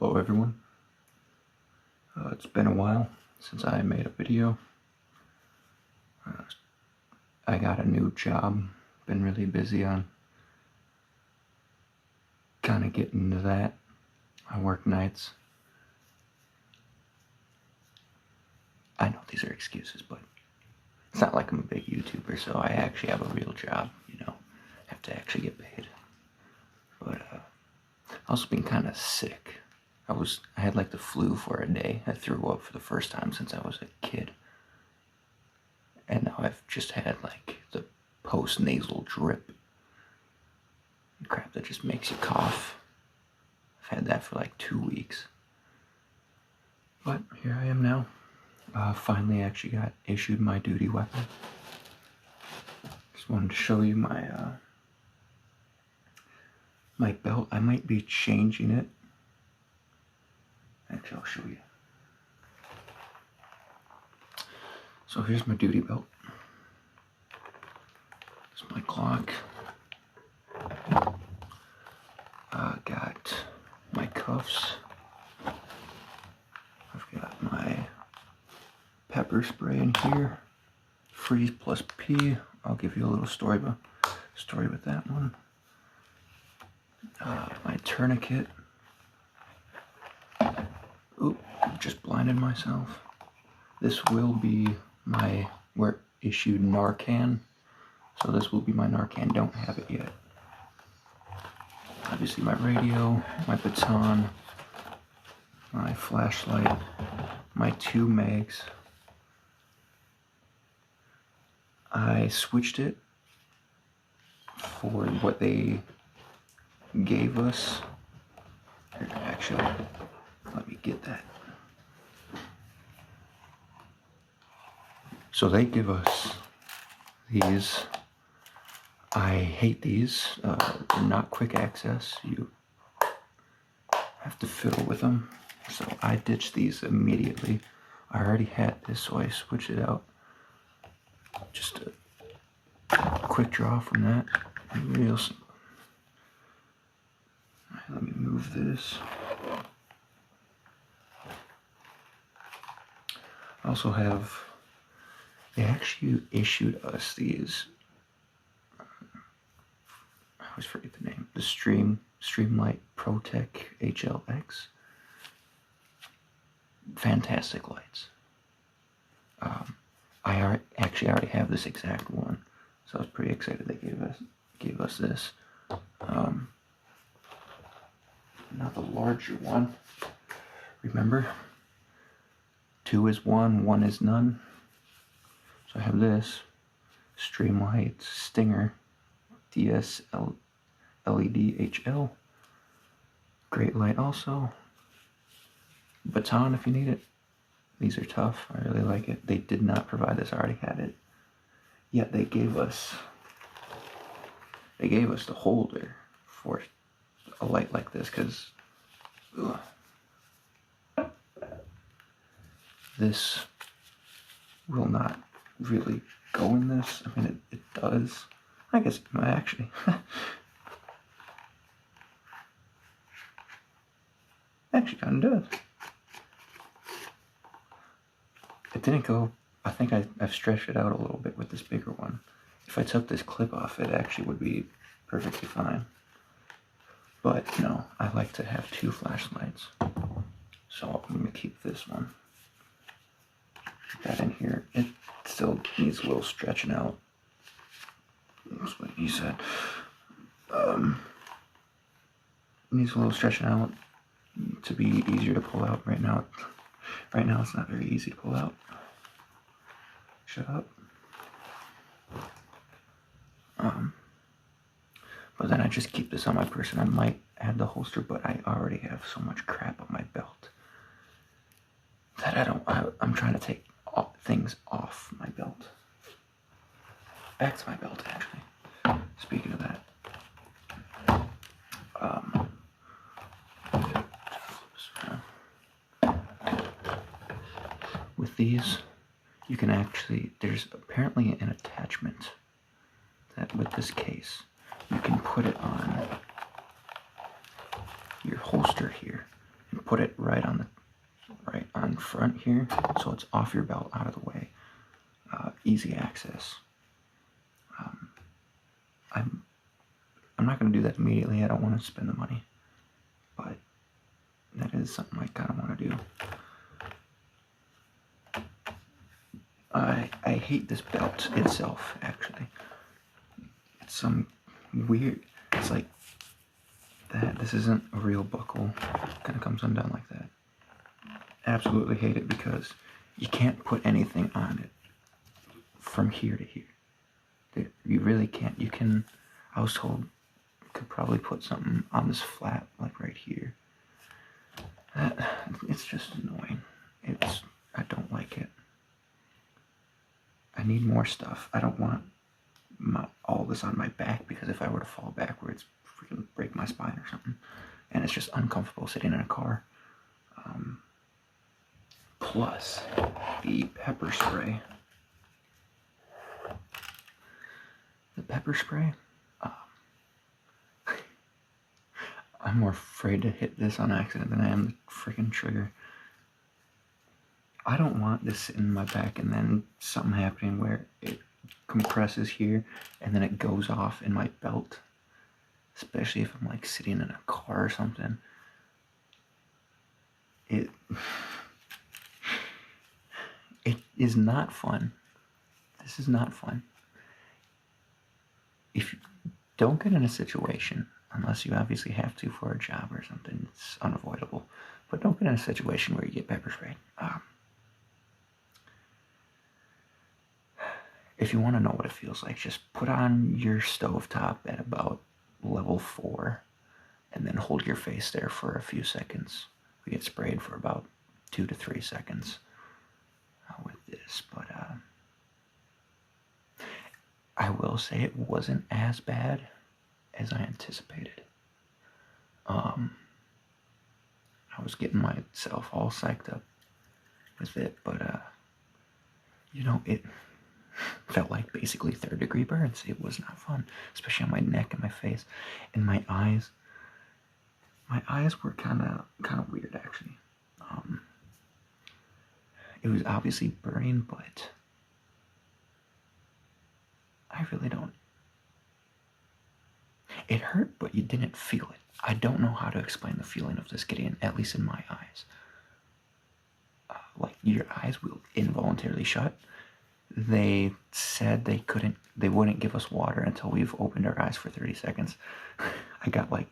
Hello everyone. It's been a while since I made a video. I got a new job. Been really busy on kind of getting into that. I work nights. I know these are excuses, but it's not like I'm a big YouTuber, so I actually have a real job, have to actually get paid. But I've also been kind of sick. I had like the flu for a day. I threw up for the first time since I was a kid. And now I've just had like the post-nasal drip. Crap that just makes you cough. I've had that for like 2 weeks. But here I am now. Finally actually got issued my duty weapon. Just wanted to show you my my belt. I might be changing it. Actually, I'll show you. So here's my duty belt. It's my clock. Got my cuffs. I've got my pepper spray in here. Freeze plus P. I'll give you a little story with that one. My tourniquet. Oop, just blinded myself. This will be we're issued Narcan. So this will be my Narcan. Don't have it yet. Obviously my radio, my baton, my flashlight, my 2 mags. I switched it for what they gave us. Here, actually, let me get that. So they give us these. I hate these. They're not quick access. You have to fiddle with them. So I ditched these immediately. I already had this, so I switched it out. Just a quick draw from that. Real simple. Let me move this. I also have, they actually issued us these, I always forget the name, the Streamlight ProTech HLX. Fantastic lights. I actually already have this exact one, so I was pretty excited they gave us this. Now the larger one. Remember, 2 is 1, 1 is none. So I have this Streamlight Stinger DS LED HL. Great light also. Baton if you need it. These are tough. I really like it. They did not provide this. I already had it. Yet they gave us the holder for a light like this, because this will not really go in this. I mean, it does. I guess it might actually. Actually kind of does. It didn't go. I think I've stretched it out a little bit with this bigger one. If I took this clip off, it actually would be perfectly fine. But, I like to have 2 flashlights. So I'm going to keep this one. Keep that in here. It still needs a little stretching out. That's what he said. Needs a little stretching out to be easier to pull out right now. Right now it's not very easy to pull out. Shut up. But then I just keep this on my person. I might add the holster, but I already have so much crap on my belt that I'm trying to take things off my belt. Back to my belt, actually. Speaking of that. With these, you can actually, there's apparently an attachment that with this case, you can put it on your holster here and put it right on front here, so it's off your belt, out of the way, easy access. I'm not going to do that immediately. I don't want to spend the money, but that is something I kind of want to do. I hate this belt itself, actually. It's some weird, it's like that. This isn't a real buckle. Kind of comes undone like that. Absolutely hate it because you can't put anything on it from here to here. You really can't. You can, I was told, could probably put something on this flap, like right here. It's just annoying. I don't like it. I need more stuff. I don't want all this on my back, because if I were to fall backwards, freaking break my spine or something. And it's just uncomfortable sitting in a car. Plus, the pepper spray. The pepper spray, I'm more afraid to hit this on accident than I am the freaking trigger. I don't want this sitting in my back and then something happening where it compresses here and then it goes off in my belt. Especially if I'm like sitting in a car or something. It is not fun. This is not fun. If you don't get in a situation, unless you obviously have to for a job or something, it's unavoidable. But don't get in a situation where you get pepper sprayed. If you want to know what it feels like, just put on your stovetop at about level 4 and then hold your face there for a few seconds. We get sprayed for about 2 to 3 seconds with this, but I will say it wasn't as bad as I anticipated. I was getting myself all psyched up with it, but it felt like basically 3rd-degree burns. It was not fun, especially on my neck and my face and my eyes. My eyes were kind of weird, actually. It was obviously burning, but I really don't. It hurt, but you didn't feel it. I don't know how to explain the feeling of this getting, at least in my eyes. Like, your eyes will involuntarily shut. They said they wouldn't give us water until we've opened our eyes for 30 seconds. I got like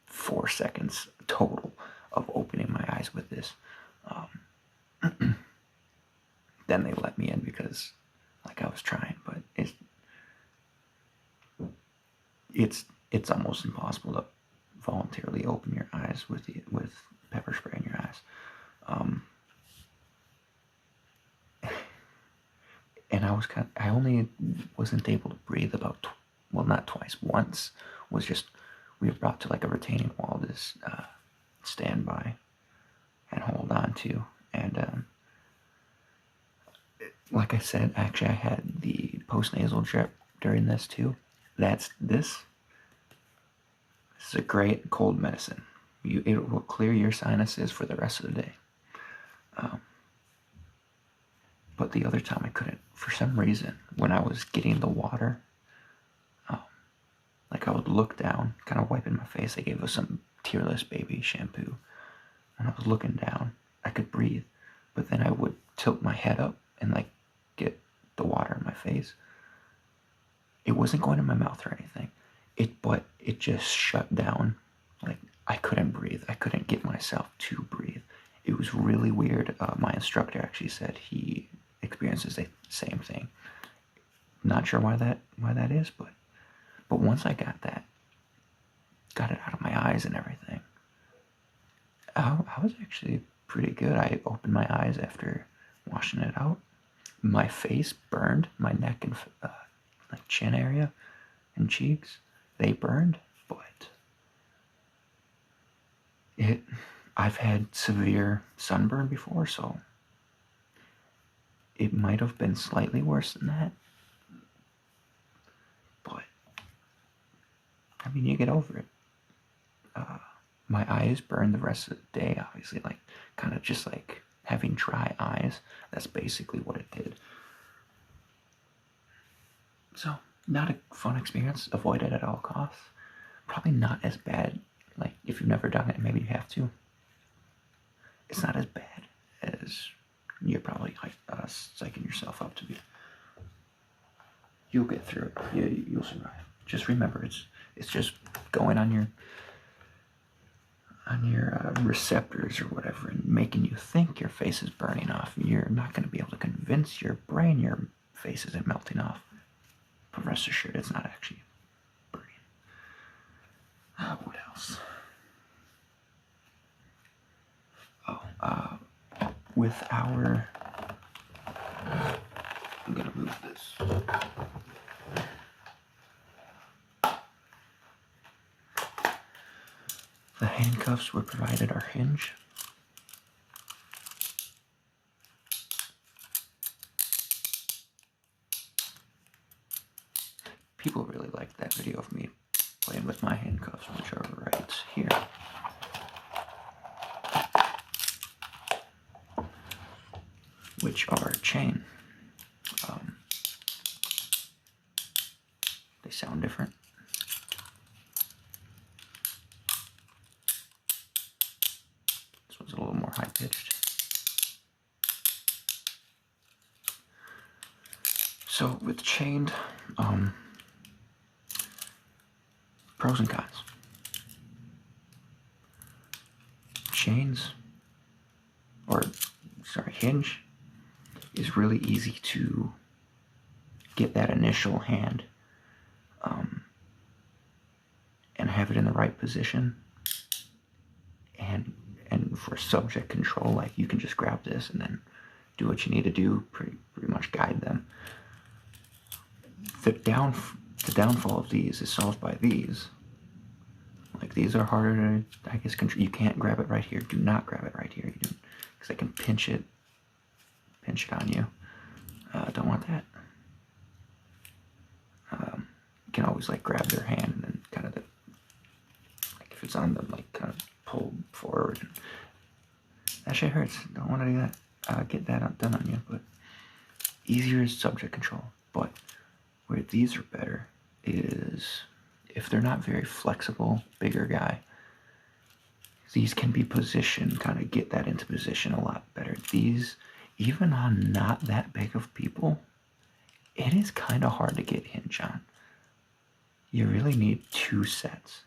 4 seconds total of opening my eyes with this. Then they let me in because, like, I was trying, but it's almost impossible to voluntarily open your eyes with pepper spray in your eyes. And I only wasn't able to breathe about, not twice, once. Was just, we were brought to like a retaining wall to stand by and hold on to. And like I said, actually I had the post-nasal drip during this too. This is a great cold medicine. It will clear your sinuses for the rest of the day. But the other time I couldn't, for some reason, when I was getting the water, like I would look down, kind of wiping my face. They gave us some Tearless Baby shampoo. When I was looking down, I could breathe, but then I would tilt my head up and like get the water in my face. It wasn't going in my mouth or anything. But it just shut down. Like, I couldn't breathe. I couldn't get myself to breathe. It was really weird. My instructor actually said he experiences the same thing. Not sure why that is, but once I got it out of my eyes and everything, I was actually pretty good. I opened my eyes after washing it out. My face burned, my neck and like chin area and cheeks, they burned, but I've had severe sunburn before, so it might have been slightly worse than that. But I mean, you get over it. my eyes burn the rest of the day, obviously, like, kind of just like having dry eyes. That's basically what it did. So, not a fun experience. Avoid it at all costs. Probably not as bad, like, if you've never done it, maybe you have to. It's not as bad as you're probably like psyching yourself up to be. You'll get through it. You'll survive. Just remember, it's just going on your receptors or whatever and making you think your face is burning off. You're not going to be able to convince your brain your face isn't melting off. But rest assured, it's not actually burning. What else? With our... I'm going to move this. The handcuffs were provided are hinge. People really liked that video of me playing with my handcuffs, which are right here. Which are chain. They sound different. This one's a little more high-pitched. So with chained, pros and cons. Chains, hinge, is really easy to get that initial hand and have it in the right position. And for subject control, like, you can just grab this and then do what you need to do, pretty much guide them. The downfall of these is solved by these. Like, these are harder to, I guess, control. You can't grab it right here. Do not grab it right here. Because they can pinch it on you. Don't want that. You can always, like, grab their hand and then kind of, like, if it's on them, like, kind of pull forward. That shit hurts. Don't want to do that. Get that done on you. But easier is subject control. But where these are better is if they're not very flexible, bigger guy, these can be positioned, kind of get that into position a lot better. These, even on not that big of people, it is kind of hard to get hinge on. You really need 2 sets.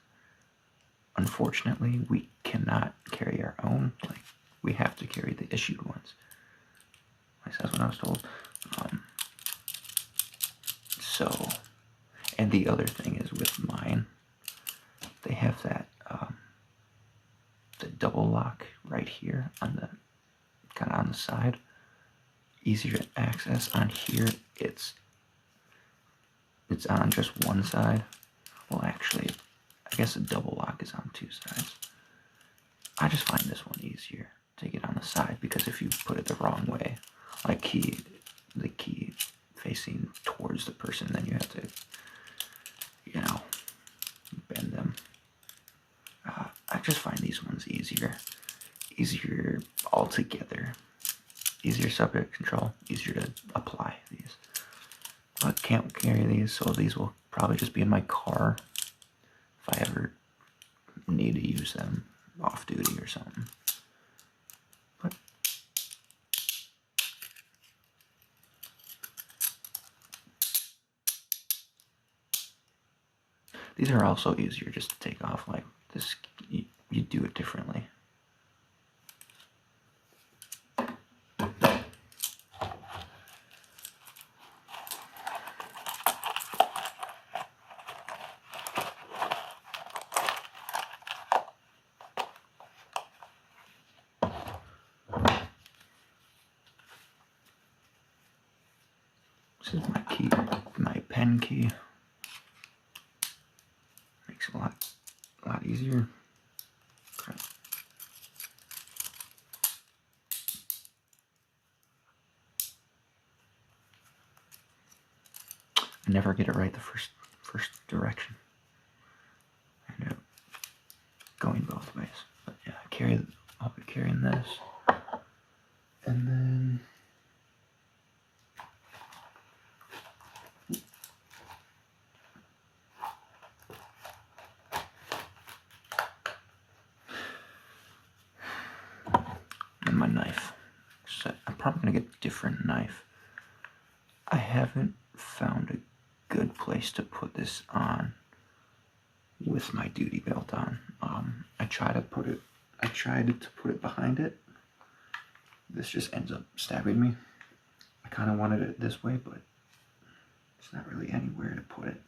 Unfortunately, we cannot carry our own. Like, we have to carry the issued ones. At least that's what I was told. So, and the other thing is with mine, they have that the double lock right here on the kind of on the side. Easier to access. On here, it's on just one side. Well, actually, I guess a double lock is on 2 sides. I just find this one easier to get on the side, because if you put it the wrong way, like the key facing towards the person, then you have to, bend them. I just find these ones easier altogether. Easier subject control, easier to apply these. But can't carry these, so these will probably just be in my car if I ever need to use them off duty or something. But these are also easier just to take off. Like this, you do it differently. This is my key, my pen key. Makes it a lot easier. Okay. I never get it right the first direction. I know. going both ways. But yeah, I'll be carrying this. And then my knife. So I'm probably gonna get a different knife. I haven't found a good place to put this on with my duty belt on. I tried to put it behind it. This just ends up stabbing me. I kind of wanted it this way, but it's not really anywhere to put it.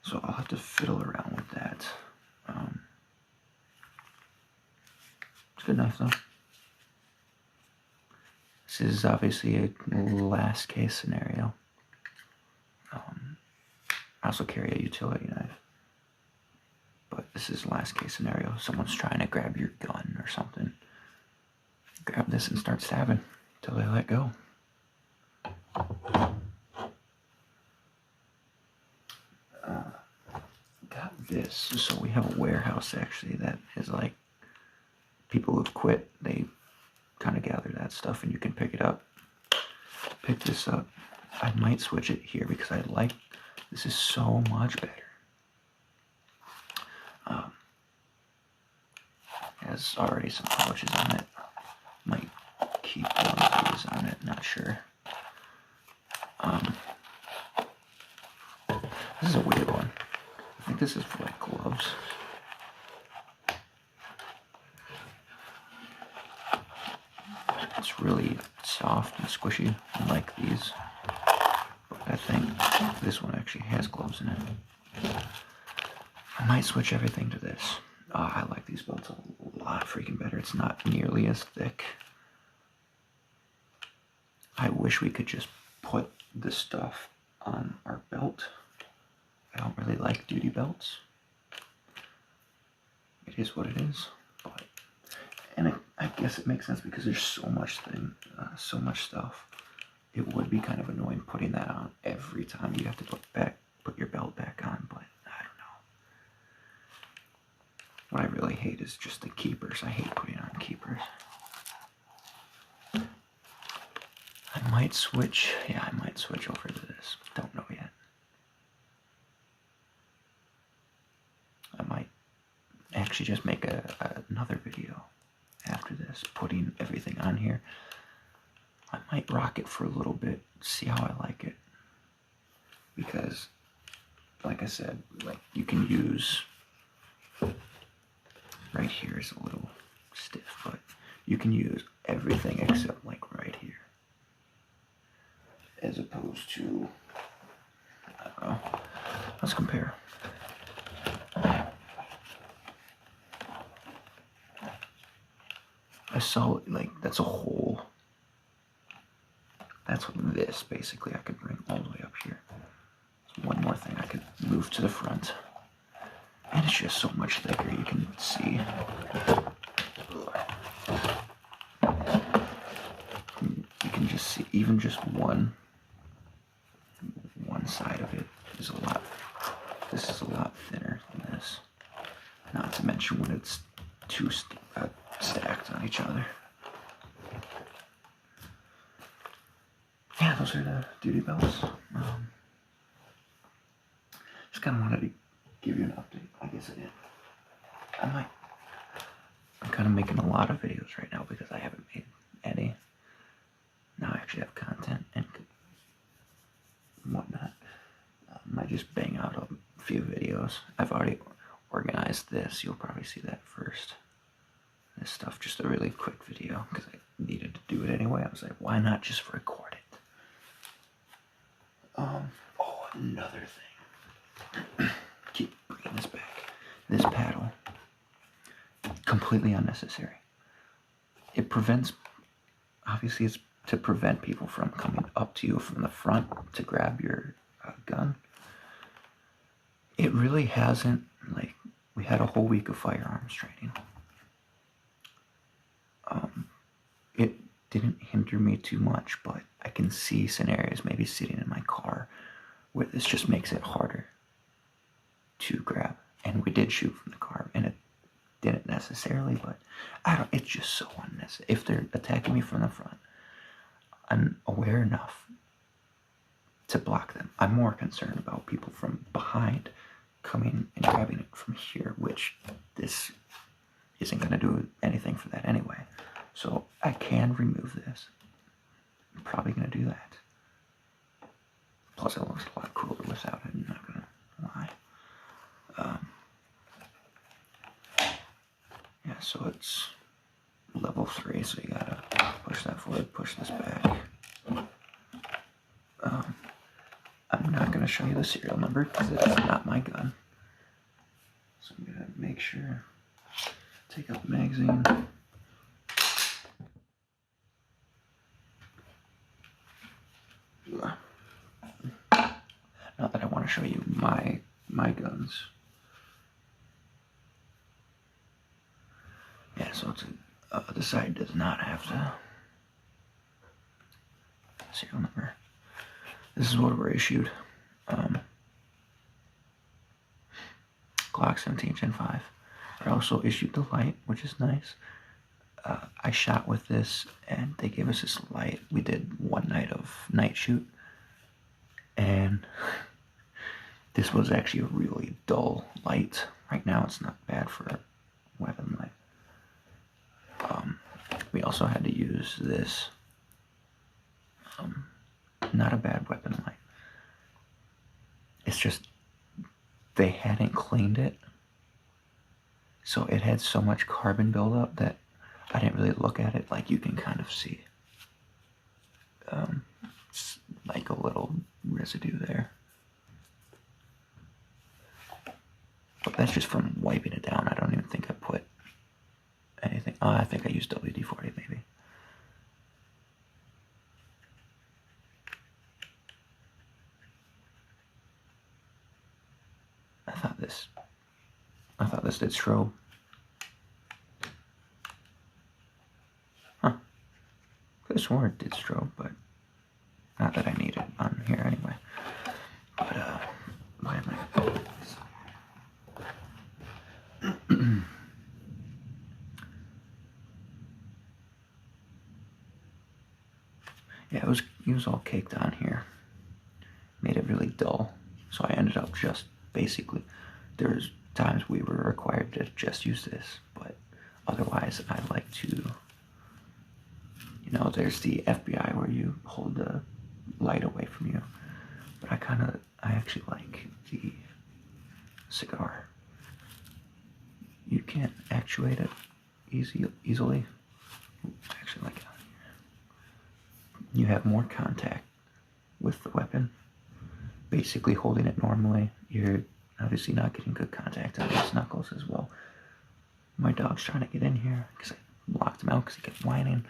So I'll have to fiddle around with that. It's a good knife though. This is obviously a last case scenario. I also carry a utility knife. But this is last case scenario. Someone's trying to grab your gun or something. Grab this and start stabbing until they let go. Got this. So we have a warehouse actually that is like people who've quit. They kind of gather that stuff and you can pick it up. Pick this up. I might switch it here because I like this is so much better. Has already some pouches on it. Might keep one of these on it, not sure. This is a weird one. I think this is for like gloves. It's really soft and squishy, like these. But I think this one actually has gloves in it. I might switch everything to this. I like these belts a lot freaking better. It's not nearly as thick. I wish we could just put the stuff on our belt. I don't really like duty belts. It is what it is. But, and I guess it makes sense because there's so much stuff. It would be kind of annoying putting that on every time you have to put your belt back on, but I don't know. What I really hate is just the keepers. I hate putting on keepers. I might switch. Yeah, I might switch over to this. Don't know yet. I might actually just make another video after this, putting everything on here. I might rock it for a little bit, see how I like it. Because, like I said, like you can use, right here is a little stiff, but you can use everything except like right here. As opposed to, I don't know, let's compare. I saw, like, that's a hole. That's what this, basically, I could bring all the way up here. So one more thing I could move to the front. And it's just so much thicker, you can see. You can just see, even just one side of it is this is a lot thinner than this. Not to mention when it's two stacked on each other. Yeah, those are the duty belts. Just kind of wanted to give you an update. I guess I did. I'm kind of making a lot of videos right now because I haven't made any. Now I actually have content and whatnot. I might just bang out a few videos. I've already organized this. You'll probably see that first. This stuff, just a really quick video because I needed to do it anyway. I was like, why not just record it? Oh, another thing. Keep bringing this back. This paddle, completely unnecessary. It prevents, obviously it's to prevent people from coming up to you from the front to grab your gun. It really hasn't, like, we had a whole week of firearms training. It didn't hinder me too much, but I can see scenarios maybe sitting in my car where this just makes it harder to grab. And we did shoot from the car, and it didn't necessarily, but I don't. It's just so unnecessary. If they're attacking me from the front, I'm aware enough to block them. I'm more concerned about people from behind coming and grabbing it from here, which this isn't going to do anything for that anyway. So I can remove this. I'm probably going to do that. Plus, it looks a lot cooler without it. I'm not going to lie. Yeah, so it's level 3, so you gotta push that forward, push this back. I'm not gonna show you the serial number because it's not my gun. So I'm gonna make sure, take out the magazine. Not that I want to show you my guns. Yeah, so it's the side does not have the serial number. This is what we're issued. Glock 17 Gen 5. We're also issued the light, which is nice. I shot with this, and they gave us this light. We did one night of night shoot, and this was actually a really dull light. Right now, it's not bad for a weapon light. We also had to use this. Not a bad weapon light. It's just they hadn't cleaned it, so it had so much carbon buildup that I didn't really look at it. Like, you can kind of see it's like a little residue there, but that's just from wiping it down. I don't even think I put anything. Oh, I think I used WD-40 maybe. I thought this did strobe. Huh. Could have sworn it did strobe, but not that I need it on here anyway. But why am I? Yeah, it was all caked on here. Made it really dull. So I ended up just basically, there's times we were required to just use this, but otherwise I like to, you know, there's the FBI where you hold the light away from you, but I actually like the cigar. You can't actuate it easily. Actually, like, you have more contact with the weapon. Basically holding it normally, you're obviously not getting good contact on these knuckles as well. My dog's trying to get in here because I locked him out because he kept whining.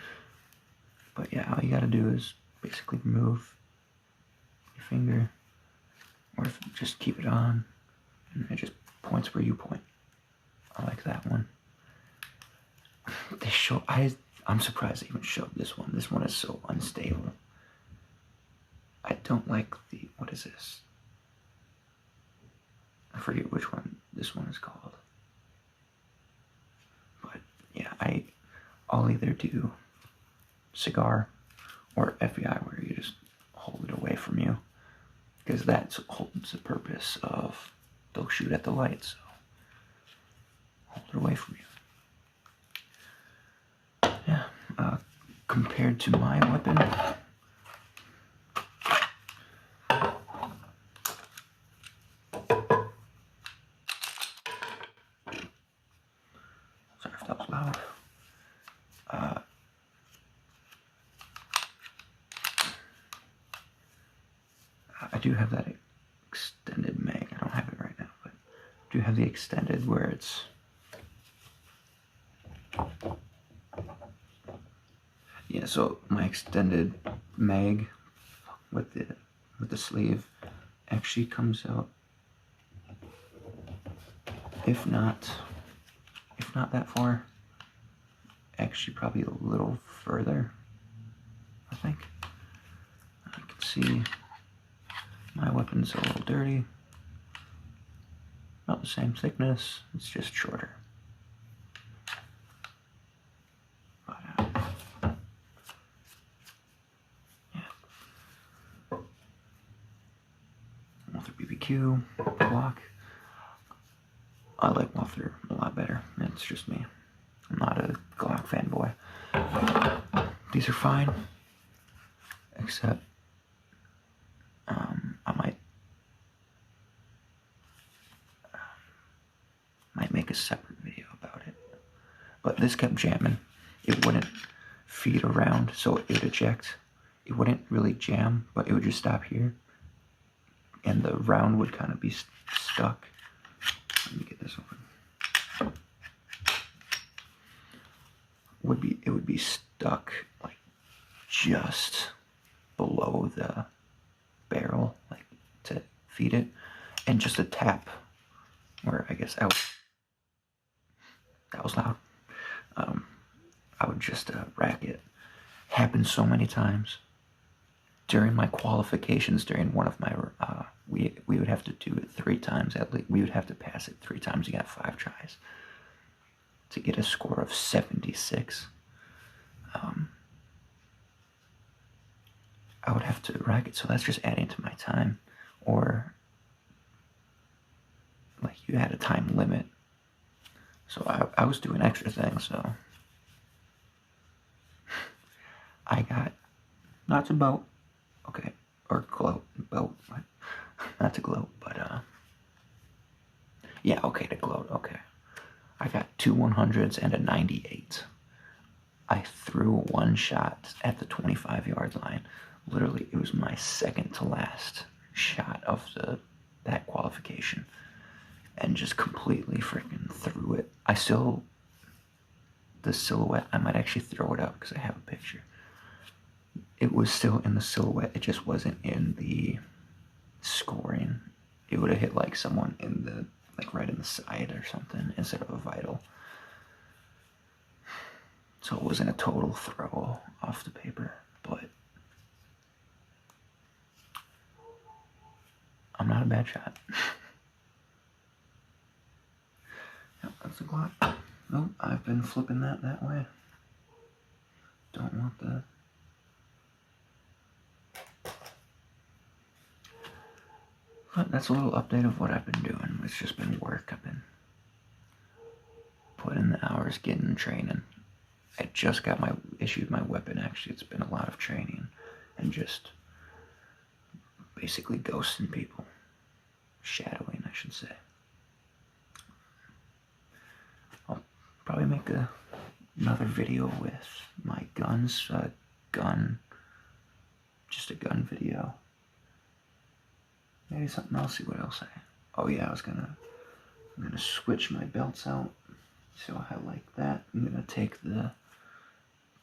But yeah, all you gotta do is basically remove your finger, or just keep it on, and it just points where you point. I like that one. I'm surprised they even showed this one. This one is so unstable. I don't like what is this? I forget which one this one is called. But yeah, I'll either do cigar or FBI where you just hold it away from you, because that holds the purpose of they'll shoot at the light, so hold it away from you. Yeah, compared to my weapon, sorry if that was loud. I do have that extended mag. I don't have it right now, but I do have the extended where it's yeah. So my extended mag with the sleeve actually comes out, if not that far, actually probably a little further, I think. I can see my weapon's a little dirty, About the same thickness, it's just shorter. But, yeah. Walther BBQ, Glock. I like Walther a lot better. It's just me. I'm not a Glock fanboy. These are fine, except I might make a separate video about it. But this kept jamming. It wouldn't feed around, so it would eject. It wouldn't really jam, but it would just stop here, and the round would kind of be stuck. Let me get this open. It would be stuck like just below the barrel, like to feed it, and just a tap, or I guess that was loud. I would just rack it. Happened so many times. During my qualifications, during one of my, we would have to do it 3 times at least. We would have to pass it 3 times. You got 5 tries to get a score of 76. I would have to rack it, so that's just adding to my time. Or, like, you had a time limit. So I was doing extra things, so I got, not to boat, okay, or gloat, boat, not to gloat, but, yeah, okay, to gloat, okay. I got 2 100s and a 98. I threw one shot at the 25-yard line. Literally, it was my second to last shot of that qualification, and just completely freaking threw it. The silhouette, I might actually throw it up because I have a picture. It was still in the silhouette, it just wasn't in the scoring. It would have hit like someone in the, like right in the side or something instead of a vital. So it wasn't a total throw off the paper, but I'm not a bad shot. Yep, that's a Glock. Nope, I've been flipping that way. Don't want that. But that's a little update of what I've been doing. It's just been work. I've been putting the hours, getting training. I just got issued my weapon. Actually, it's been a lot of training and just basically ghosting people. Shadowing, I should say. I'll probably make another video with my guns, just a gun video. Maybe something else. See what else oh yeah, I'm gonna switch my belts out. So I like that. I'm gonna take the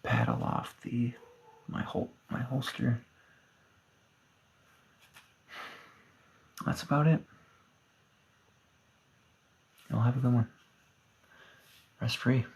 paddle off my holster. That's about it. Y'all have a good one. Rest free.